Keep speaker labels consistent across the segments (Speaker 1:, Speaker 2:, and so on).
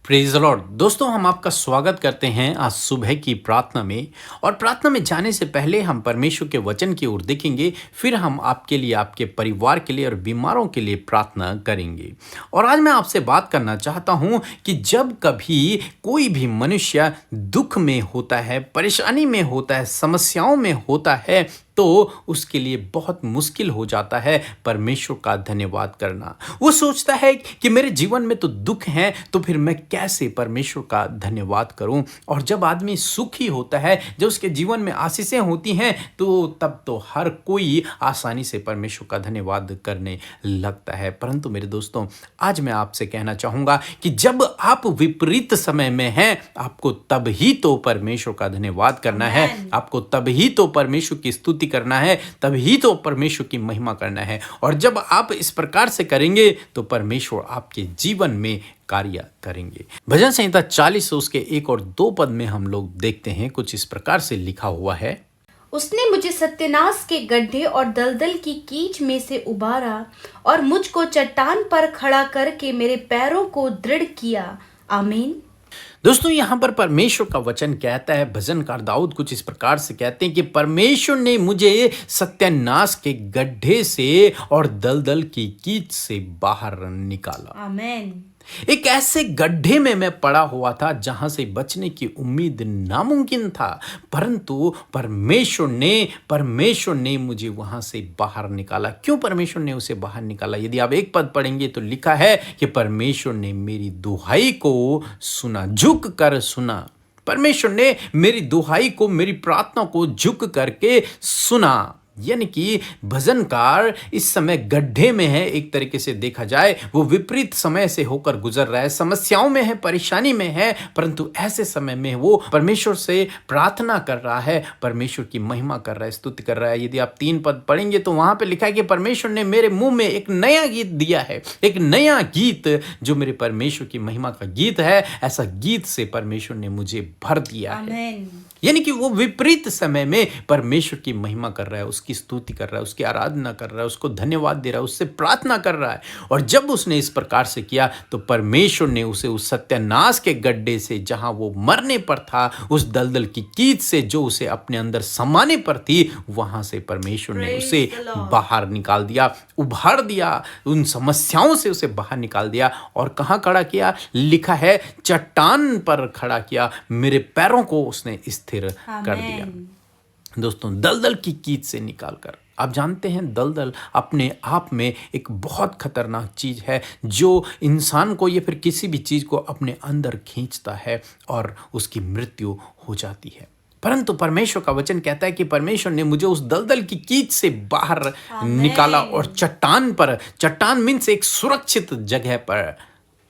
Speaker 1: Praise the Lord. दोस्तों, हम आपका स्वागत करते हैं आज सुबह की प्रार्थना में। और प्रार्थना में जाने से पहले हम परमेश्वर के वचन की ओर देखेंगे, फिर हम आपके लिए, आपके परिवार के लिए और बीमारों के लिए प्रार्थना करेंगे। और आज मैं आपसे बात करना चाहता हूं कि जब कभी कोई भी मनुष्य दुख में होता है, परेशानी में होता है, समस्याओं में होता है, तो उसके लिए बहुत मुश्किल हो जाता है परमेश्वर का धन्यवाद करना। वो सोचता है कि मेरे जीवन में तो दुख है, तो फिर मैं कैसे परमेश्वर का धन्यवाद करूं। और जब आदमी सुखी होता है, जब उसके जीवन में आशीषें होती हैं, तो तब तो हर कोई आसानी से परमेश्वर का धन्यवाद करने लगता है। परंतु मेरे दोस्तों, आज मैं आपसे कहना चाहूँगा कि जब आप विपरीत समय में हैं, आपको तब ही तो परमेश्वर का धन्यवाद करना है, आपको तब ही तो परमेश्वर की स्तुति करना है, तभी तो परमेश्वर की महिमा करना है। और जब आप इस प्रकार से करेंगे तो परमेश्वर आपके जीवन में कार्य करेंगे। भजन संहिता 40 उसके 1 और 2 पद में हम लोग देखते हैं, कुछ इस प्रकार से लिखा हुआ है।
Speaker 2: उसने मुझे सत्यानाश के गड्ढे और दलदल की कीच में से उबारा और मुझको चट्टान पर खड़ा करके मेरे पैरों को दृढ़ किया। आमीन।
Speaker 1: दोस्तों, यहाँ पर परमेश्वर का वचन कहता है, भजनकार दाऊद कुछ इस प्रकार से कहते हैं कि परमेश्वर ने मुझे सत्यानाश के गड्ढे से और दलदल की कीच से बाहर निकाला।
Speaker 2: आमीन।
Speaker 1: एक ऐसे गड्ढे में मैं पड़ा हुआ था जहां से बचने की उम्मीद नामुमकिन था, परंतु परमेश्वर ने मुझे वहां से बाहर निकाला। क्यों परमेश्वर ने उसे बाहर निकाला? यदि आप एक पद पढ़ेंगे तो लिखा है कि परमेश्वर ने मेरी दुहाई को सुना, झुक कर सुना। परमेश्वर ने मेरी दुहाई को, मेरी प्रार्थना को झुक करके सुना। यानी कि भजनकार इस समय गड्ढे में है। एक तरीके से देखा जाए, वो विपरीत समय से होकर गुजर रहा है, समस्याओं में है, परेशानी में है, परंतु ऐसे समय में वो परमेश्वर से प्रार्थना कर रहा है, परमेश्वर की महिमा कर रहा है, स्तुति कर रहा है। यदि आप 3 पद पढ़ेंगे तो वहां पे लिखा है कि परमेश्वर ने मेरे मुंह में एक नया गीत दिया है, एक नया गीत जो मेरे परमेश्वर की महिमा का गीत है। ऐसा गीत से परमेश्वर ने मुझे भर दिया है। यानी कि वो विपरीत समय में परमेश्वर की महिमा कर रहा है, उसकी स्तुति कर रहा है, उसकी आराधना कर रहा है, उसको धन्यवाद दे रहा है, उससे प्रार्थना कर रहा है। और जब उसने इस प्रकार से किया तो परमेश्वर ने उसे उस सत्यानाश के गड्ढे से, जहां वो मरने पर था, उस दलदल की कीच से जो उसे अपने अंदर समाने पर थी, वहां से परमेश्वर ने उसे बाहर निकाल दिया, उभार दिया, उन समस्याओं से उसे बाहर निकाल दिया। और कहां खड़ा किया? लिखा है चट्टान पर खड़ा किया, मेरे पैरों को उसने स्थिर कर दिया। दोस्तों, दलदल की कीच से निकालकर, आप जानते हैं दलदल अपने आप में एक बहुत खतरनाक चीज़ है, जो इंसान को या फिर किसी भी चीज़ को अपने अंदर खींचता है और उसकी मृत्यु हो जाती है। परंतु परमेश्वर का वचन कहता है कि परमेश्वर ने मुझे उस दलदल की कीच से बाहर निकाला और चट्टान मीन्स एक सुरक्षित जगह पर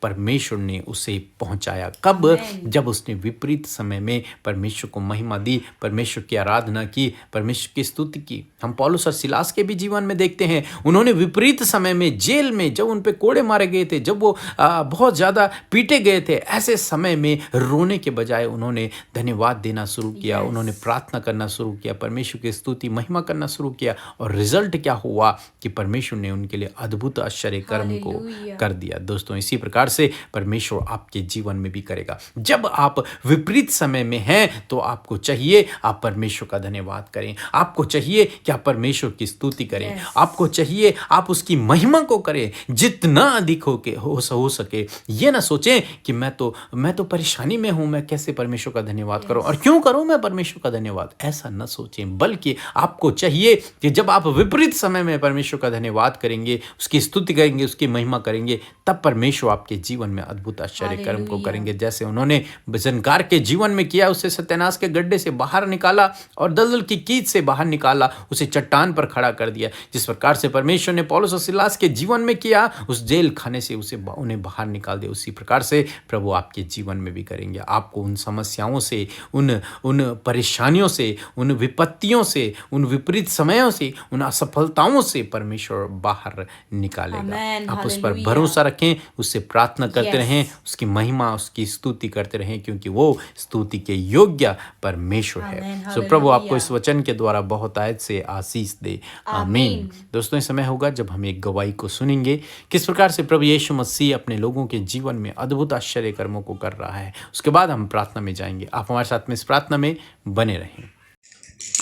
Speaker 1: परमेश्वर ने उसे पहुंचाया। कब? जब उसने विपरीत समय में परमेश्वर को महिमा दी, परमेश्वर की आराधना की, परमेश्वर की स्तुति की। हम पौलुस और सिलास के भी जीवन में देखते हैं, उन्होंने विपरीत समय में, जेल में, जब उन पे कोड़े मारे गए थे, जब वो बहुत ज़्यादा पीटे गए थे, ऐसे समय में रोने के बजाय उन्होंने धन्यवाद देना शुरू किया, उन्होंने प्रार्थना करना शुरू किया, परमेश्वर की स्तुति महिमा करना शुरू किया। और रिजल्ट क्या हुआ कि परमेश्वर ने उनके लिए अद्भुत आश्चर्य कर्म को कर दिया। दोस्तों, इसी प्रकार से परमेश्वर आपके जीवन में भी करेगा। जब आप विपरीत समय में हैं तो आपको चाहिए आप परमेश्वर का धन्यवाद करें, आपको चाहिए कि आप परमेश्वर की स्तुति करें, आपको चाहिए आप उसकी महिमा को करें जितना अधिक हो सके। ये ना सोचें कि मैं तो परेशानी में हूं, मैं कैसे परमेश्वर का धन्यवाद करूं और क्यों करूं मैं परमेश्वर का धन्यवाद, ऐसा ना सोचें। बल्कि आपको चाहिए कि जब आप विपरीत समय में परमेश्वर का धन्यवाद करेंगे, उसकी स्तुति करेंगे, उसकी महिमा करेंगे, तब परमेश्वर आपके जीवन में अद्भुत आश्चर्य कर्म को करेंगे। जैसे उन्होंने भजनकार के जीवन में किया, उसे सत्यानाश के गड्ढे से बाहर निकाला और दलदल की कीच से बाहर निकाला, उसे चट्टान पर खड़ा कर दिया। जिस प्रकार से परमेश्वर ने पौलुस और सिलास के जीवन में किया, उस जेल खाने से उन्हें बाहर निकाल दिया, उसी प्रकार से प्रभु आपके जीवन में भी करेंगे। आपको उन समस्याओं से, उन परेशानियों से, उन विपत्तियों से, उन विपरीत समयों से, उन असफलताओं से परमेश्वर बाहर निकालेगा। आप उस पर भरोसा रखें, उससे प्रार्थना प्रार्थना करते रहें, उसकी महिमा, उसकी स्तुति करते रहें, क्योंकि वो स्तुति के योग्य परमेश्वर है। सो प्रभु आपको इस वचन के द्वारा बहुत आयत से आशीष दे। आमीन। दोस्तों, इस समय होगा जब हम एक गवाही को सुनेंगे, किस प्रकार से प्रभु यीशु मसीह अपने लोगों के जीवन में अद्भुत आश्चर्य कर्मों को कर रहा है। उसके बाद हम प्रार्थना में जाएंगे। आप हमारे साथ में इस प्रार्थना में बने रहें।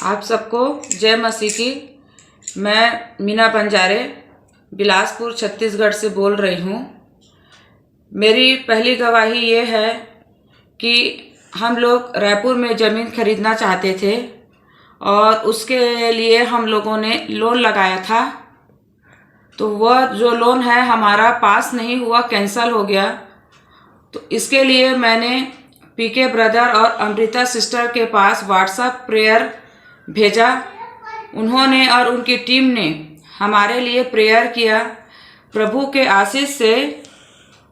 Speaker 3: आप सबको जय मसीह की। मैं मीना बंजारे बिलासपुर छत्तीसगढ़ से बोल रही हूँ। मेरी पहली गवाही ये है कि हम लोग रायपुर में ज़मीन खरीदना चाहते थे और उसके लिए हम लोगों ने लोन लगाया था। तो वह जो लोन है हमारा पास नहीं हुआ, कैंसिल हो गया। तो इसके लिए मैंने पीके ब्रदर और अमृता सिस्टर के पास व्हाट्सएप प्रेयर भेजा। उन्होंने और उनकी टीम ने हमारे लिए प्रेयर किया। प्रभु के आशीष से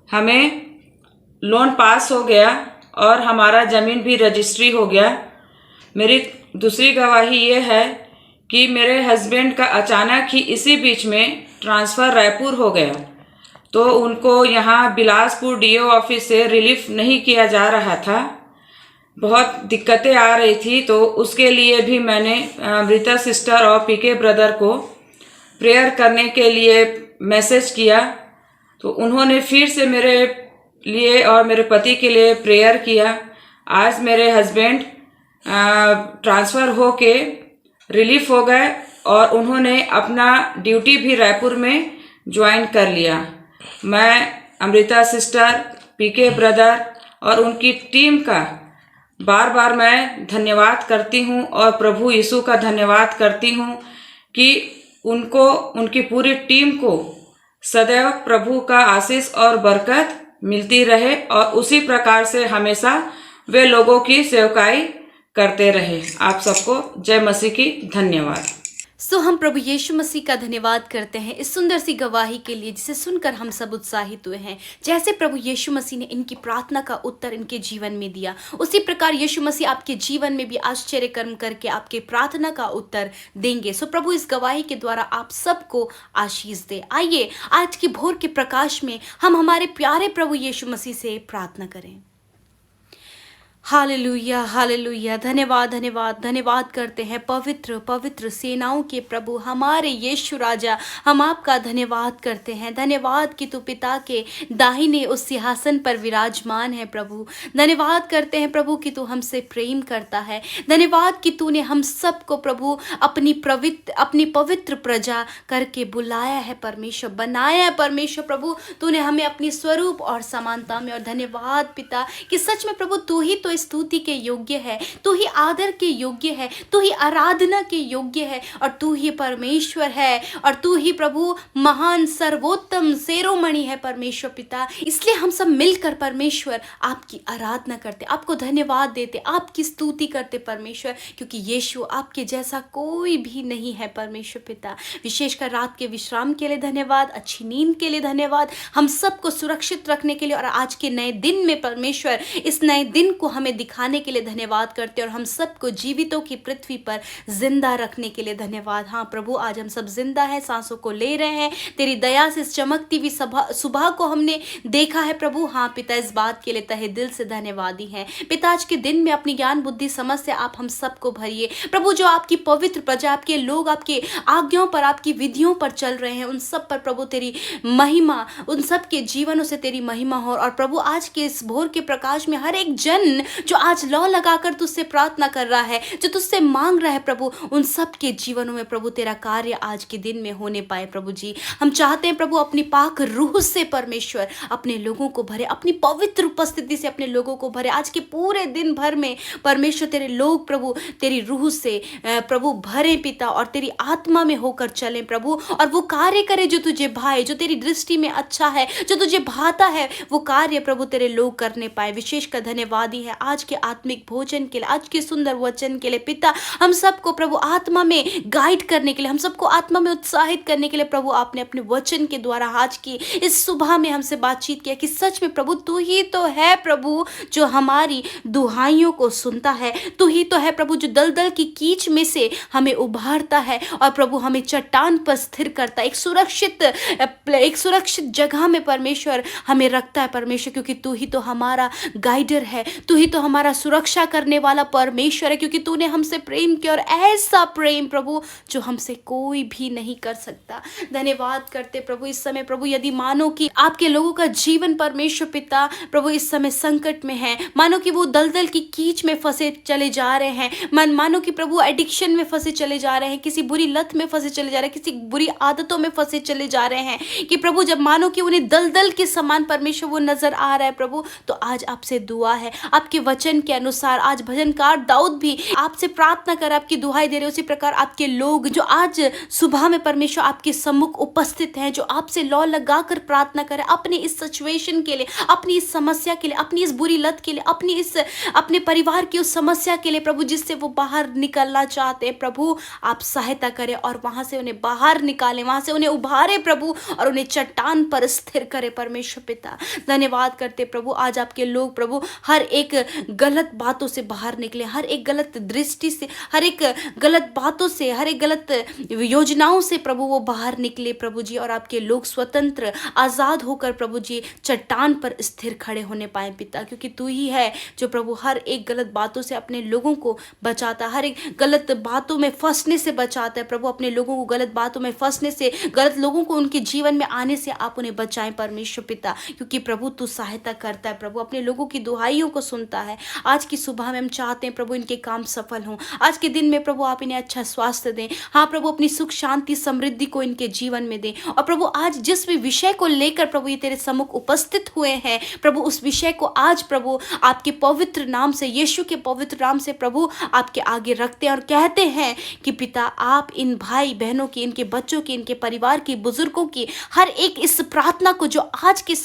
Speaker 3: हमें लोन पास हो गया और हमारा ज़मीन भी रजिस्ट्री हो गया। मेरी दूसरी गवाही ये है कि मेरे हस्बैंड का अचानक ही इसी बीच में ट्रांसफ़र रायपुर हो गया, तो उनको यहाँ बिलासपुर डीओ ऑफिस से रिलीफ नहीं किया जा रहा था। बहुत दिक्कतें आ रही थी, तो उसके लिए भी मैंने अमृता सिस्टर और पीके ब्रदर को प्रेयर करने के लिए मैसेज किया। तो उन्होंने फिर से मेरे लिए और मेरे पति के लिए प्रेयर किया। आज मेरे हस्बैंड ट्रांसफ़र हो के रिलीफ हो गए और उन्होंने अपना ड्यूटी भी रायपुर में ज्वाइन कर लिया। मैं अमृता सिस्टर, पीके ब्रदर और उनकी टीम का बार बार मैं धन्यवाद करती हूँ और प्रभु यीशु का धन्यवाद करती हूँ कि उनको, उनकी पूरी टीम को सदैव प्रभु का आशीष और बरकत मिलती रहे और उसी प्रकार से हमेशा वे लोगों की सेवकाई करते रहे। आप सबको जय मसीह की। धन्यवाद।
Speaker 2: सो हम प्रभु यीशु मसीह का धन्यवाद करते हैं इस सुंदर सी गवाही के लिए, जिसे सुनकर हम सब उत्साहित हुए हैं। जैसे प्रभु यीशु मसीह ने इनकी प्रार्थना का उत्तर इनके जीवन में दिया, उसी प्रकार यीशु मसीह आपके जीवन में भी आश्चर्य कर्म करके आपके प्रार्थना का उत्तर देंगे। सो प्रभु इस गवाही के द्वारा आप सबको आशीष दे। आइए आज की भोर के प्रकाश में हम हमारे प्यारे प्रभु यीशु मसीह से प्रार्थना करें। Hallelujah, hallelujah. धन्यवाद, धन्यवाद, धन्यवाद करते हैं पवित्र पवित्र सेनाओं के प्रभु हमारे यीशु राजा। हम आपका धन्यवाद करते हैं। धन्यवाद कि तू पिता के दाहिने उस सिंहासन पर विराजमान है प्रभु। धन्यवाद करते हैं प्रभु कि तू हमसे प्रेम करता है। धन्यवाद कि तूने हम सबको प्रभु अपनी पवित्र प्रजा करके बुलाया है परमेश्वर, बनाया है परमेश्वर। प्रभु तूने हमें अपनी स्वरूप और समानता में, और धन्यवाद पिता कि सच में प्रभु तू ही तो स्तुति के योग्य है, तू ही आदर के योग्य है, तू ही आराधना के योग्य है, और तू ही परमेश्वर है, और तू ही प्रभु महान सर्वोत्तम शिरोमणि है परमेश्वर पिता। इसलिए हम सब मिलकर परमेश्वर आपकी आराधना करते, आपको धन्यवाद देते, आपकी स्तुति करते परमेश्वर, क्योंकि यीशु आपके जैसा कोई भी नहीं है परमेश्वर पिता। विशेषकर रात के विश्राम के लिए धन्यवाद, अच्छी नींद के लिए धन्यवाद, हम सबको सुरक्षित रखने के लिए, और आज के नए दिन में परमेश्वर इस नए दिन को हमें दिखाने के लिए धन्यवाद करते, और हम सबको जीवितों की पृथ्वी पर जिंदा रखने के लिए धन्यवाद। हाँ प्रभु, आज हम सब जिंदा हैं, सांसों को ले रहे हैं, तेरी दया से चमकती हुई सुबह को हमने देखा है प्रभु। हाँ पिता, इस बात के लिए तहे दिल से धन्यवादी हैं पिता। आज के दिन में अपनी ज्ञान बुद्धि समझ से आप हम सबको भरिए प्रभु। जो आपकी पवित्र प्रजा, आपके लोग आपके आज्ञाओं पर, आपकी विधियों पर चल रहे हैं, उन सब पर प्रभु तेरी महिमा, उन सब के जीवनों से तेरी महिमा हो। और प्रभु आज के इस भोर के प्रकाश में हर एक जन जो आज लौ लगाकर तुझसे प्रार्थना कर रहा है, जो तुझसे मांग रहा है प्रभु, उन सब के जीवनों में प्रभु तेरा कार्य आज के दिन में होने पाए प्रभु जी। हम चाहते हैं प्रभु अपनी पाक रूह से परमेश्वर अपने लोगों को भरे, अपनी पवित्र उपस्थिति से अपने लोगों को भरे। आज के पूरे दिन भर में परमेश्वर तेरे लोग प्रभु तेरी रूह से प्रभु भरे पिता, और तेरी आत्मा में होकर चले प्रभु, और वो कार्य करे जो तुझे भाए, जो तेरी दृष्टि में अच्छा है, जो तुझे भाता है, वो कार्य प्रभु तेरे लोग करने पाए। विशेष कर धन्यवादी है आज के आत्मिक भोजन के लिए, आज के सुंदर वचन के लिए पिता। हम सबको प्रभु आत्मा में गाइड करने के लिए, हम सबको आत्मा में उत्साहित करने के लिए प्रभु आपने अपने वचन के द्वारा आज की इस सुबह में हमसे बातचीत किया कि सच में प्रभु तू ही तो है प्रभु जो हमारी दुहाइयों को सुनता है। तू ही तो है प्रभु जो दलदल की कीच में से हमें उभारता है, और प्रभु हमें चट्टान पर स्थिर करता है, एक सुरक्षित एक सुरक्षित जगह में परमेश्वर हमें रखता है परमेश्वर, क्योंकि तू ही तो हमारा गाइडर है, तू ही तो हमारा सुरक्षा करने वाला परमेश्वर है, क्योंकि तूने हमसे प्रेम किया और ऐसा प्रेम प्रभु जो हमसे कोई भी नहीं कर सकता। धन्यवाद करते प्रभु इस समय प्रभु, यदि मानो कि आपके लोगों का जीवन परमेश्वर पिता प्रभु इस समय संकट में है, मानो कि वो दलदल की कीच में फंसे चले जा रहे हैं, मानो कि प्रभु एडिक्शन में फंसे चले जा रहे हैं, किसी बुरी लत में फंसे चले जा रहे हैं, किसी बुरी आदतों में फंसे चले जा रहे हैं, कि प्रभु जब मानो कि उन्हें दलदल के समान परमेश्वर वो नजर आ रहा है प्रभु, तो आज आपसे दुआ है आपके वचन के अनुसार। आज भजनकार दाऊद भी आपसे प्रार्थना कर आपकी दुहाई दे रहे, उसी प्रकार आपके लोग जो आज सुबह में परमेश्वर आपके सम्मुख उपस्थित हैं, जो आपसे लौ लगाकर प्रार्थना करें अपनी इस सिचुएशन के लिए, अपनी इस समस्या के लिए, अपनी इस बुरी लत के लिए, अपने परिवार की उस समस्या के लिए प्रभु, जिससे वो बाहर निकलना चाहते हैं प्रभु, आप सहायता करें और वहां से उन्हें बाहर निकालें, वहां से उन्हें उभारे प्रभु और उन्हें चट्टान पर स्थिर करें परमेश्वर पिता। धन्यवाद करते प्रभु, आज आपके लोग प्रभु हर एक गलत बातों से बाहर निकले, हर एक गलत दृष्टि से, हर एक गलत बातों से, हर एक गलत योजनाओं से प्रभु वो बाहर निकले प्रभु जी, और आपके लोग स्वतंत्र आजाद होकर प्रभु जी चट्टान पर स्थिर खड़े होने पाए पिता, क्योंकि तू ही है जो प्रभु हर एक गलत बातों से अपने लोगों को बचाता, हर एक गलत बातों में फंसने से बचाता है प्रभु, अपने लोगों को गलत बातों में फंसने से, गलत लोगों को उनके जीवन में आने से आप उन्हें बचाएं परमेश्वर पिता, क्योंकि प्रभु तू सहायता करता है प्रभु, अपने लोगों की दुहाइयों को सुनता है। आज की सुबह में हम चाहते हैं प्रभु इनके काम सफल हों, आज के दिन में प्रभु आप इन्हें अच्छा स्वास्थ्य दें, हाँ प्रभु अपनी सुख शांति समृद्धि को इनके जीवन में दें, और प्रभु आज जिस भी विषय को लेकर प्रभु ये तेरे सम्मुख उपस्थित हुए हैं प्रभु, उस विषय को आज प्रभु आपके पवित्र नाम से, यीशु के पवित्र नाम से प्रभु आपके आगे रखते हैं और कहते हैं कि पिता आप इन भाई बहनों की, इनके बच्चों की, इनके परिवार की, बुजुर्गों की हर एक इस प्रार्थना को जो आज के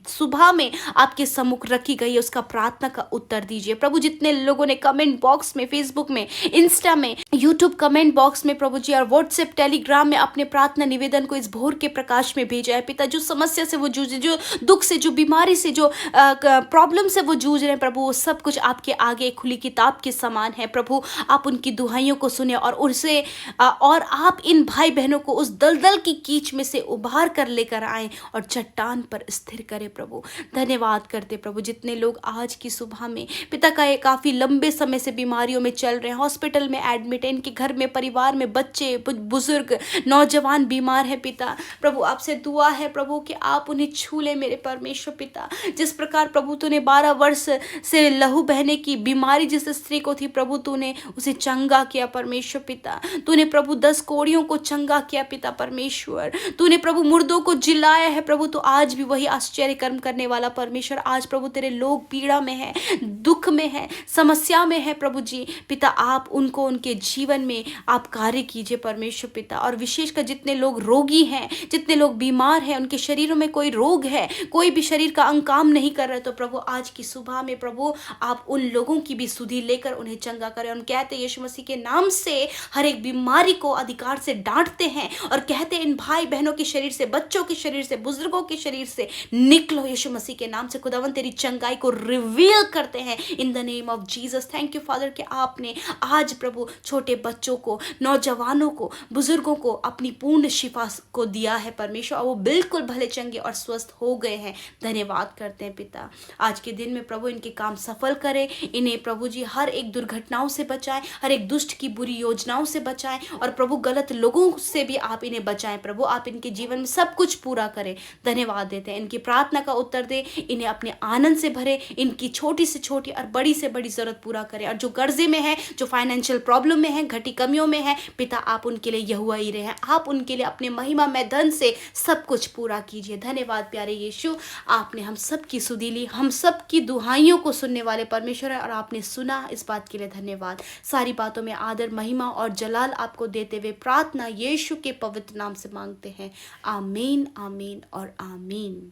Speaker 2: सुबह में आपके सम्मुख रखी गई है, उसका प्रार्थना का उत्तर दीजिए प्रभु। जितने लोगों ने कमेंट बॉक्स में, फेसबुक में, इंस्टा में, यूट्यूब कमेंट बॉक्स में प्रभु जी और व्हाट्सएप टेलीग्राम में अपने प्रार्थना निवेदन को इस भोर के प्रकाश में भेजा है पिता, जो समस्या से वो जूझ, जो दुख से, जो बीमारी से, जो प्रॉब्लम से वो जूझ रहे हैं प्रभु, वो सब कुछ आपके आगे खुली किताब के समान है प्रभु। आप उनकी दुहाइयों को सुने और आप इन भाई बहनों को उस दलदल की कीच में से उभार कर लेकर आए और चट्टान पर स्थिर करें प्रभु। धन्यवाद करते प्रभु, जितने लोग आज की सुबह में पिता का काफी लंबे समय से बीमारियों में चल रहे हैं, हॉस्पिटल में एडमिट है, इनके घर में, परिवार में बच्चे, बुजुर्ग, नौजवान बीमार है पिता, प्रभु आपसे दुआ है प्रभु कि आप उन्हें छू ले मेरे परमेश्वर पिता। जिस प्रकार प्रभु तूने 12 वर्ष से लहू बहने की बीमारी जिस स्त्री को थी प्रभु, तूने उसे चंगा किया परमेश्वर पिता। तूने प्रभु 10 कोड़ियों को चंगा किया पिता परमेश्वर। तूने प्रभु मुर्दों को जिलाया है प्रभु, तो आज भी वही आश्चर्य कर्म करने वाला परमेश्वर। आज प्रभु तेरे लोग पीड़ा में है, दुख में है, समस्या में है प्रभु जी पिता, आप उनको उनके जीवन में आप कार्य कीजिए परमेश्वर पिता। और विशेषकर जितने लोग रोगी हैं, जितने लोग बीमार हैं, उनके शरीरों में कोई रोग है, कोई भी शरीर का अंग काम नहीं कर रहा है, तो प्रभु आज की सुबह में प्रभु आप उन लोगों की भी सुधि लेकर उन्हें चंगा करें। हम कहते हैं यीशु मसीह के नाम से हर एक बीमारी को अधिकार से डांटते हैं और कहते हैं इन भाई बहनों के शरीर से, बच्चों के शरीर से, बुजुर्गों के शरीर से निकलो यीशु मसीह के नाम से। खुदावन तेरी चंगाई को रिवील करते हैं in the name of Jesus. Thank you father कि आपने आज प्रभु छोटे बच्चों को, नौजवानों को, बुजुर्गों को अपनी पूर्ण शिफा को दिया है परमेश्वर, और वो बिल्कुल भले चंगे और स्वस्थ हो गए हैं। धन्यवाद करते हैं पिता। आज के दिन में प्रभु इनके काम सफल करें, इन्हें प्रभु जी हर एक दुर्घटनाओं से बचाएं, हर एक दुष्ट की बुरी योजनाओं से बचाएं, और प्रभु गलत लोगों से भी आप इन्हें बचाएं प्रभु। आप इनके जीवन में सब कुछ पूरा करें। धन्यवाद देते हैं, इनकी प्रार्थना का उत्तर दे, इन्हें अपने आनंद से भरे, इनकी छोटी से छोटी और बड़ी से बड़ी जरूरत पूरा करें। और जो कर्जे में है, जो फाइनेंशियल प्रॉब्लम में है, घटी कमियों में है पिता, आप उनके लिए यहोवा ही रहे हैं। आप उनके लिए अपने महिमा में धन से सब कुछ पूरा कीजिए। धन्यवाद प्यारे यीशु, आपने हम सब की सुधि ली, हम सब की दुहाइयों को सुनने वाले परमेश्वर है, और आपने सुना, इस बात के लिए धन्यवाद। सारी बातों में आदर, महिमा और जलाल आपको देते हुए प्रार्थना यीशु के पवित्र नाम से मांगते हैं। आमीन, आमीन और आमीन।